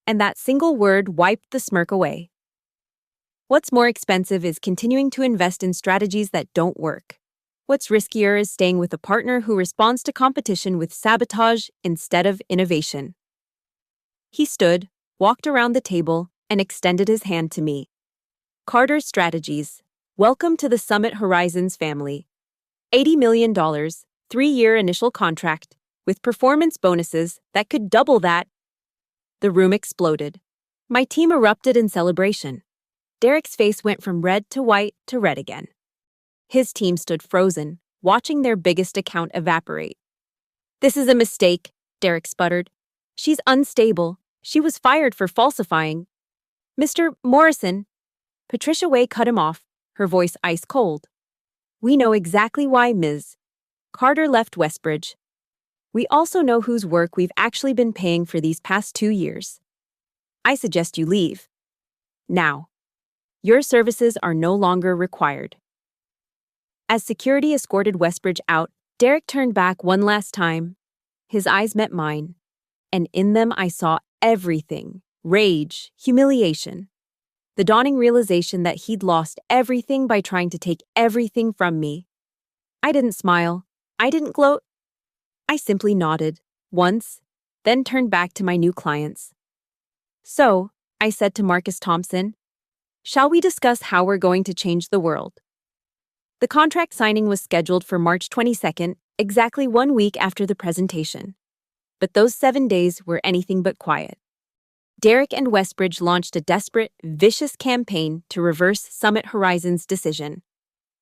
S1: and that single word wiped the smirk away. What's more expensive is continuing to invest in strategies that don't work. What's riskier is staying with a partner who responds to competition with sabotage instead of innovation. He stood, walked around the table, and extended his hand to me. Carter Strategies. Welcome to the Summit Horizons family. $80 million, 3-year initial contract, with performance bonuses that could double that. The room exploded. My team erupted in celebration. Derek's face went from red to white to red again. His team stood frozen, watching their biggest account evaporate. "This is a mistake," Derek sputtered. "She's unstable. She was fired for falsifying." "Mr. Morrison," Patricia Way cut him off, her voice ice cold. "We know exactly why Ms. Carter left Westbridge. We also know whose work we've actually been paying for these past 2 years. I suggest you leave. Now. Your services are no longer required." As security escorted Westbridge out, Derek turned back one last time. His eyes met mine, and in them I saw everything: rage, humiliation, the dawning realization that he'd lost everything by trying to take everything from me. I didn't smile. I didn't gloat. I simply nodded, once, then turned back to my new clients. "So," I said to Marcus Thompson, "shall we discuss how we're going to change the world?" The contract signing was scheduled for March 22nd, exactly 1 week after the presentation. But those 7 days were anything but quiet. Derek and Westbridge launched a desperate, vicious campaign to reverse Summit Horizon's decision.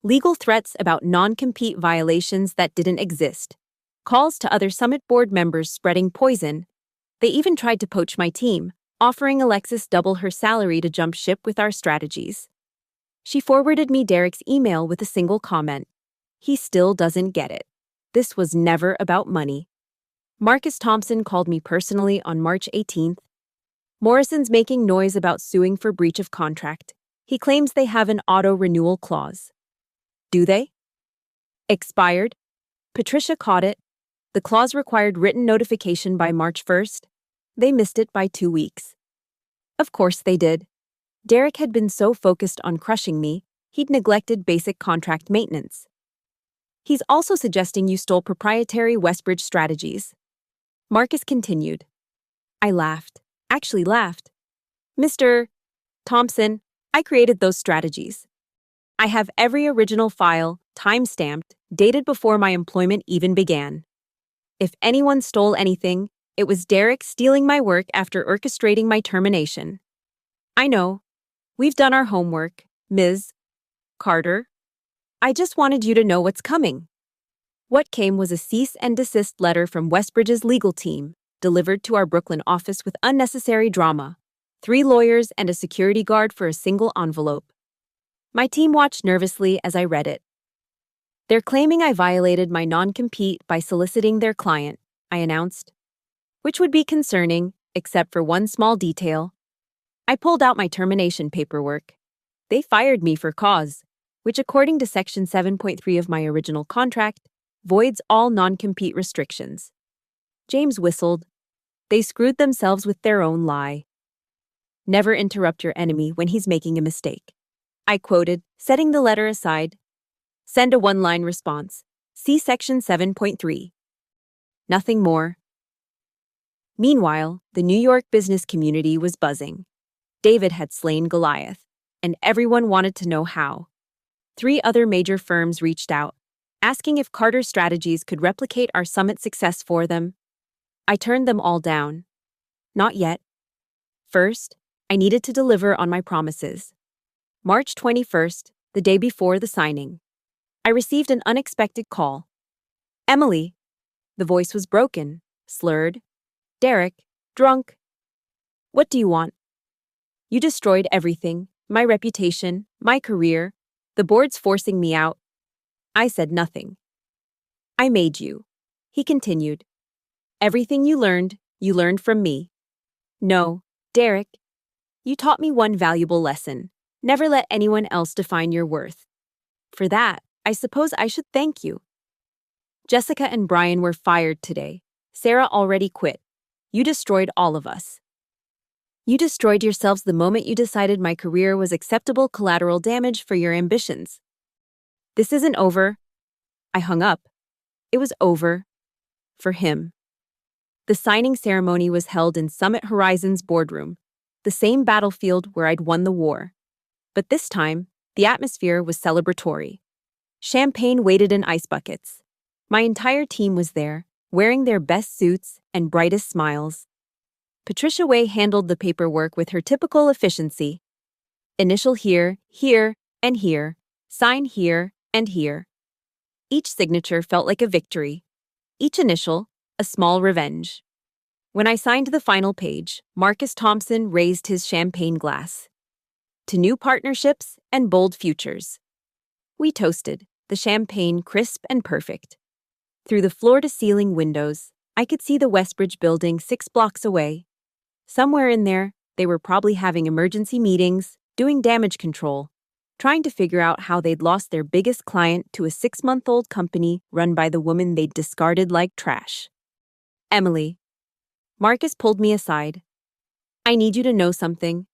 S1: Legal threats about non-compete violations that didn't exist, calls to other Summit board members spreading poison. They even tried to poach my team, offering Alexis double her salary to jump ship with our strategies. She forwarded me Derek's email with a single comment: "He still doesn't get it. This was never about money." Marcus Thompson called me personally on March 18th. "Morrison's making noise about suing for breach of contract. He claims they have an auto-renewal clause." "Do they?" "Expired." Patricia caught it. The clause required written notification by March 1st. They missed it by 2 weeks. Of course they did. Derek had been so focused on crushing me, he'd neglected basic contract maintenance. "He's also suggesting you stole proprietary Westbridge strategies." Marcus continued. I laughed. Actually laughed. "Mr. Thompson, I created those strategies. I have every original file, time-stamped, dated before my employment even began. If anyone stole anything, it was Derek stealing my work after orchestrating my termination. I know. We've done our homework, Ms. Carter. I just wanted you to know what's coming." What came was a cease and desist letter from Westbridge's legal team, delivered to our Brooklyn office with unnecessary drama, 3 lawyers and a security guard for a single envelope. My team watched nervously as I read it. "They're claiming I violated my non-compete by soliciting their client," I announced. "Which would be concerning, except for one small detail." I pulled out my termination paperwork. They fired me for cause, which according to Section 7.3 of my original contract, voids all non-compete restrictions. James whistled. They screwed themselves with their own lie. "Never interrupt your enemy when he's making a mistake," I quoted, setting the letter aside. "Send a one-line response. See Section 7.3. Nothing more." Meanwhile, the New York business community was buzzing. David had slain Goliath, and everyone wanted to know how. 3 other major firms reached out, asking if Carter's strategies could replicate our summit success for them. I turned them all down. Not yet. First, I needed to deliver on my promises. March 21st, the day before the signing, I received an unexpected call. "Emily." The voice was broken, slurred. "Derek, drunk." "What do you want?" "You destroyed everything, my reputation, my career. The board's forcing me out." I said nothing. "I made you," he continued. "Everything you learned from me." "No, Derek. You taught me one valuable lesson. Never let anyone else define your worth. For that, I suppose I should thank you." "Jessica and Brian were fired today. Sarah already quit. You destroyed all of us." "You destroyed yourselves the moment you decided my career was acceptable collateral damage for your ambitions." "This isn't over." I hung up. It was over. For him. The signing ceremony was held in Summit Horizon's boardroom, the same battlefield where I'd won the war. But this time, the atmosphere was celebratory. Champagne waited in ice buckets. My entire team was there, wearing their best suits and brightest smiles. Patricia Way handled the paperwork with her typical efficiency. Initial here, here, and here. Sign here and here. Each signature felt like a victory. Each initial, a small revenge. When I signed the final page, Marcus Thompson raised his champagne glass. To new partnerships and bold futures. We toasted, the champagne crisp and perfect. Through the floor-to-ceiling windows, I could see the Westbridge building 6 blocks away. Somewhere in there, they were probably having emergency meetings, doing damage control, trying to figure out how they'd lost their biggest client to a 6-month-old company run by the woman they'd discarded like trash. Emily. Marcus pulled me aside. I need you to know something.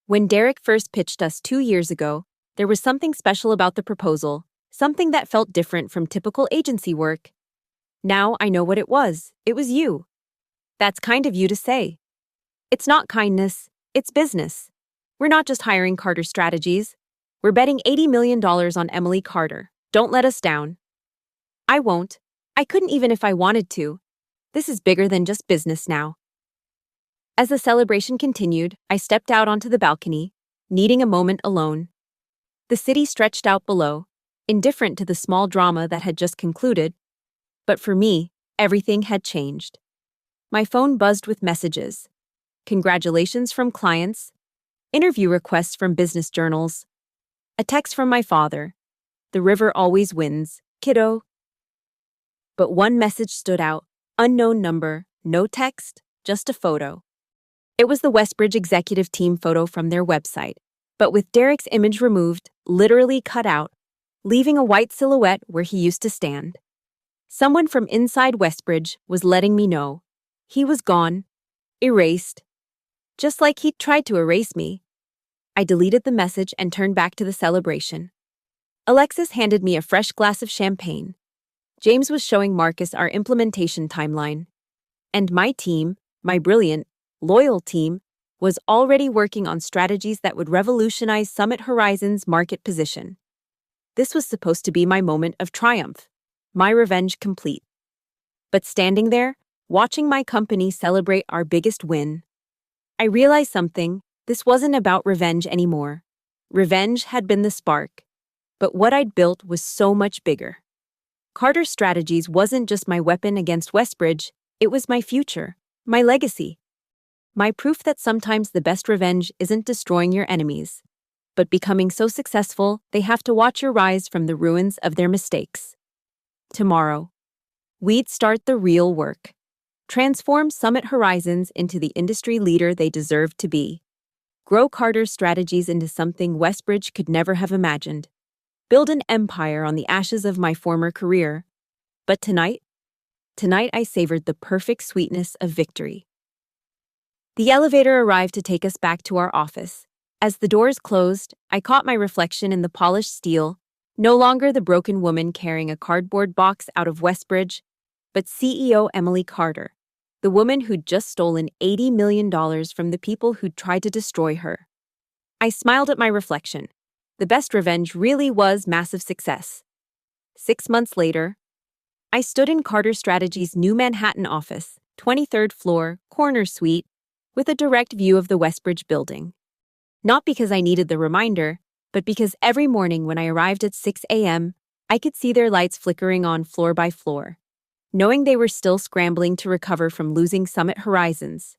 S1: When Derek first pitched us 2 years ago, there was something special about the proposal, something that felt different from typical agency work. Now I know what it was. It was you. That's kind of you to say. It's not kindness, it's business. We're not just hiring Carter Strategies. We're betting $80 million on Emily Carter. Don't let us down. I won't. I couldn't even if I wanted to. This is bigger than just business now. As the celebration continued, I stepped out onto the balcony, needing a moment alone. The city stretched out below, indifferent to the small drama that had just concluded. But for me, everything had changed. My phone buzzed with messages. Congratulations from clients, interview requests from business journals, a text from my father. The river always wins, kiddo. But one message stood out, unknown number, no text, just a photo. It was the Westbridge executive team photo from their website, but with Derek's image removed, literally cut out, leaving a white silhouette where he used to stand. Someone from inside Westbridge was letting me know. He was gone, erased, just like he'd tried to erase me. I deleted the message and turned back to the celebration. Alexis handed me a fresh glass of champagne. James was showing Marcus our implementation timeline. And my team, my brilliant, loyal team, was already working on strategies that would revolutionize Summit Horizons' market position. This was supposed to be my moment of triumph, my revenge complete. But standing there, watching my company celebrate our biggest win, I realized something. This wasn't about revenge anymore. Revenge had been the spark, but what I'd built was so much bigger. Carter Strategies wasn't just my weapon against Westbridge, it was my future, my legacy. My proof that sometimes the best revenge isn't destroying your enemies, but becoming so successful they have to watch your rise from the ruins of their mistakes. Tomorrow, we'd start the real work. Transform Summit Horizons into the industry leader they deserve to be. Grow Carter Strategies into something Westbridge could never have imagined. Build an empire on the ashes of my former career. But tonight I savored the perfect sweetness of victory. The elevator arrived to take us back to our office. As the doors closed, I caught my reflection in the polished steel, no longer the broken woman carrying a cardboard box out of Westbridge, but CEO Emily Carter, the woman who'd just stolen $80 million from the people who'd tried to destroy her. I smiled at my reflection. The best revenge really was massive success. 6 months later, I stood in Carter Strategies' new Manhattan office, 23rd floor, corner suite, with a direct view of the Westbridge building. Not because I needed the reminder, but because every morning when I arrived at 6 a.m., I could see their lights flickering on floor by floor, knowing they were still scrambling to recover from losing Summit Horizons.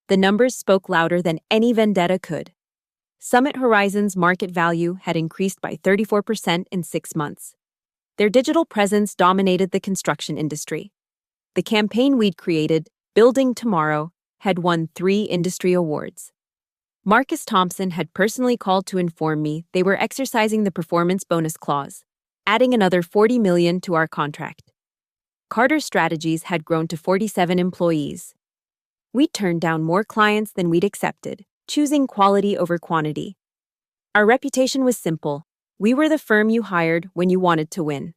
S1: The numbers spoke louder than any vendetta could. Summit Horizons' market value had increased by 34% in 6 months. Their digital presence dominated the construction industry. The campaign we'd created, Building Tomorrow, had won 3 industry awards. Marcus Thompson had personally called to inform me they were exercising the performance bonus clause, adding another $40 million to our contract. Carter Strategies had grown to 47 employees. We'd turned down more clients than we'd accepted, choosing quality over quantity. Our reputation was simple. We were the firm you hired when you wanted to win.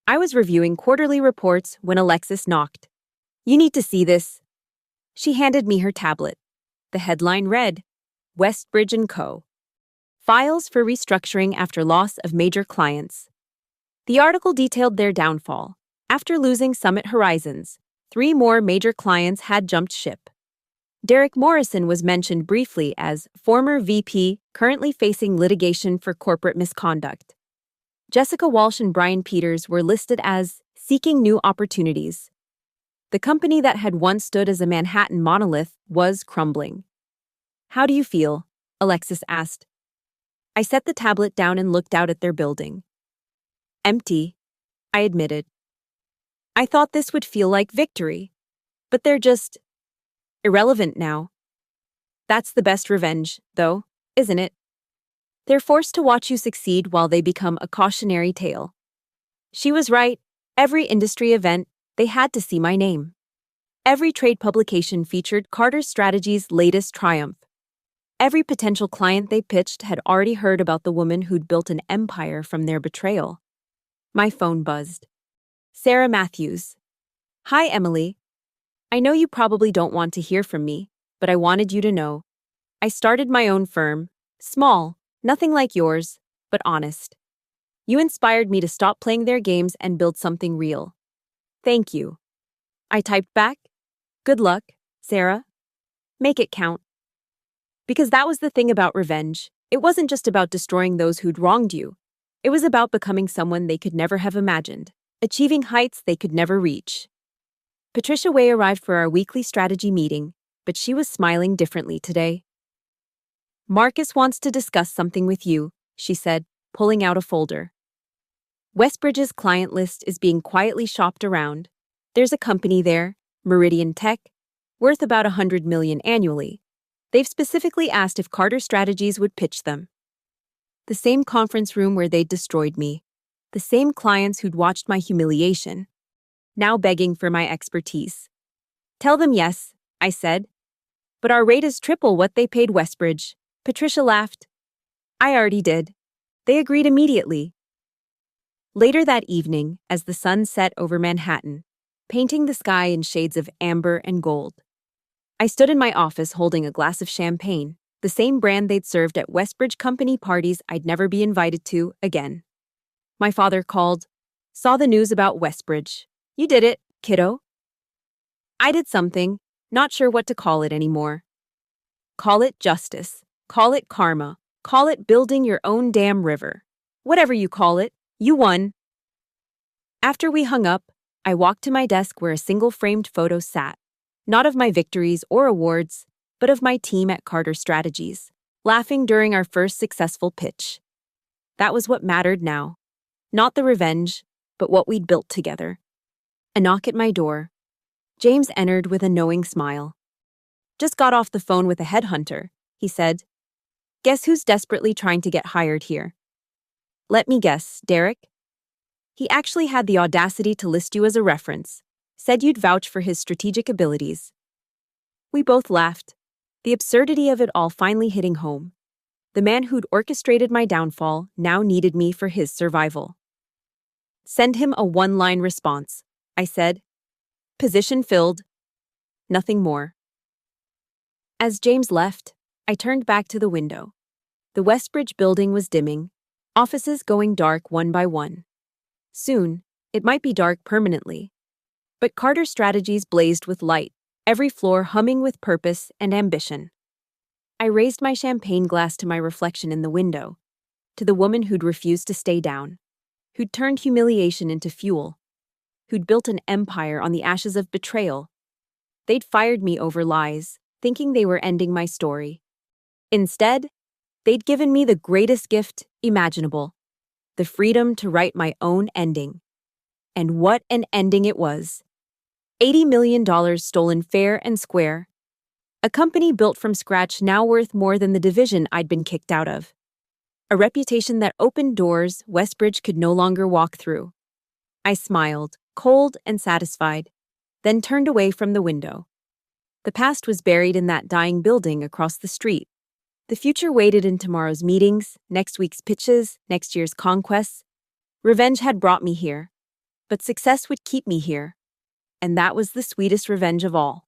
S1: I was reviewing quarterly reports when Alexis knocked. "You need to see this." She handed me her tablet. The headline read, Westbridge & Co. Files for restructuring after loss of major clients. The article detailed their downfall. After losing Summit Horizons, 3 more major clients had jumped ship. Derek Morrison was mentioned briefly as former VP, currently facing litigation for corporate misconduct. Jessica Walsh and Brian Peters were listed as seeking new opportunities. The company that had once stood as a Manhattan monolith was crumbling. "How do you feel?" Alexis asked. I set the tablet down and looked out at their building. "Empty," I admitted. "I thought this would feel like victory, but they're just irrelevant now. That's the best revenge, though, isn't it? They're forced to watch you succeed while they become a cautionary tale." She was right. Every industry event, they had to see my name. Every trade publication featured Carter Strategy's latest triumph. Every potential client they pitched had already heard about the woman who'd built an empire from their betrayal. My phone buzzed. Sarah Matthews. "Hi, Emily. I know you probably don't want to hear from me, but I wanted you to know. I started my own firm. Small, nothing like yours, but honest. You inspired me to stop playing their games and build something real. Thank you." I typed back, "Good luck, Sarah. Make it count." Because that was the thing about revenge. It wasn't just about destroying those who'd wronged you. It was about becoming someone they could never have imagined, achieving heights they could never reach. Patricia Way arrived for our weekly strategy meeting, but she was smiling differently today. "Marcus wants to discuss something with you," she said, pulling out a folder. "Westbridge's client list is being quietly shopped around. There's a company there, Meridian Tech, worth about $100 million annually. They've specifically asked if Carter Strategies would pitch them." The same conference room where they'd destroyed me. The same clients who'd watched my humiliation. Now begging for my expertise. "Tell them yes," I said. "But our rate is triple what they paid Westbridge." Patricia laughed. "I already did." They agreed immediately. Later that evening, as the sun set over Manhattan, painting the sky in shades of amber and gold, I stood in my office holding a glass of champagne, the same brand they'd served at Westbridge company parties I'd never be invited to again. My father called. "Saw the news about Westbridge. You did it, kiddo." I did something, not sure what to call it anymore. Call it justice. Call it karma. Call it building your own damn river. Whatever you call it, you won. After we hung up, I walked to my desk where a single framed photo sat. Not of my victories or awards, but of my team at Carter Strategies, laughing during our first successful pitch. That was what mattered now. Not the revenge, but what we'd built together. A knock at my door. James entered with a knowing smile. "Just got off the phone with a headhunter," he said. "Guess who's desperately trying to get hired here?" "Let me guess, Derek?" "He actually had the audacity to list you as a reference. Said you'd vouch for his strategic abilities." We both laughed, the absurdity of it all finally hitting home. The man who'd orchestrated my downfall now needed me for his survival. "Send him a one-line response," I said. "Position filled." Nothing more. As James left, I turned back to the window. The Westbridge building was dimming, offices going dark one by one. Soon, it might be dark permanently. But Carter Strategies blazed with light, every floor humming with purpose and ambition. I raised my champagne glass to my reflection in the window, to the woman who'd refused to stay down, who'd turned humiliation into fuel, who'd built an empire on the ashes of betrayal. They'd fired me over lies, thinking they were ending my story. Instead, they'd given me the greatest gift imaginable, the freedom to write my own ending. And what an ending it was. $80 million stolen fair and square. A company built from scratch now worth more than the division I'd been kicked out of. A reputation that opened doors Westbridge could no longer walk through. I smiled, cold and satisfied, then turned away from the window. The past was buried in that dying building across the street. The future waited in tomorrow's meetings, next week's pitches, next year's conquests. Revenge had brought me here, but success would keep me here. And that was the sweetest revenge of all.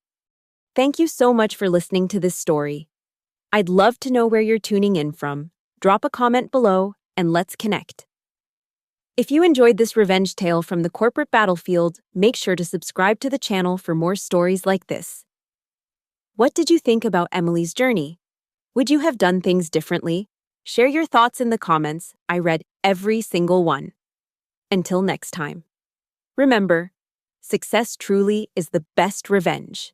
S1: Thank you so much for listening to this story. I'd love to know where you're tuning in from. Drop a comment below, and let's connect. If you enjoyed this revenge tale from the corporate battlefield, make sure to subscribe to the channel for more stories like this. What did you think about Emily's journey? Would you have done things differently? Share your thoughts in the comments. I read every single one. Until next time. Remember, success truly is the best revenge.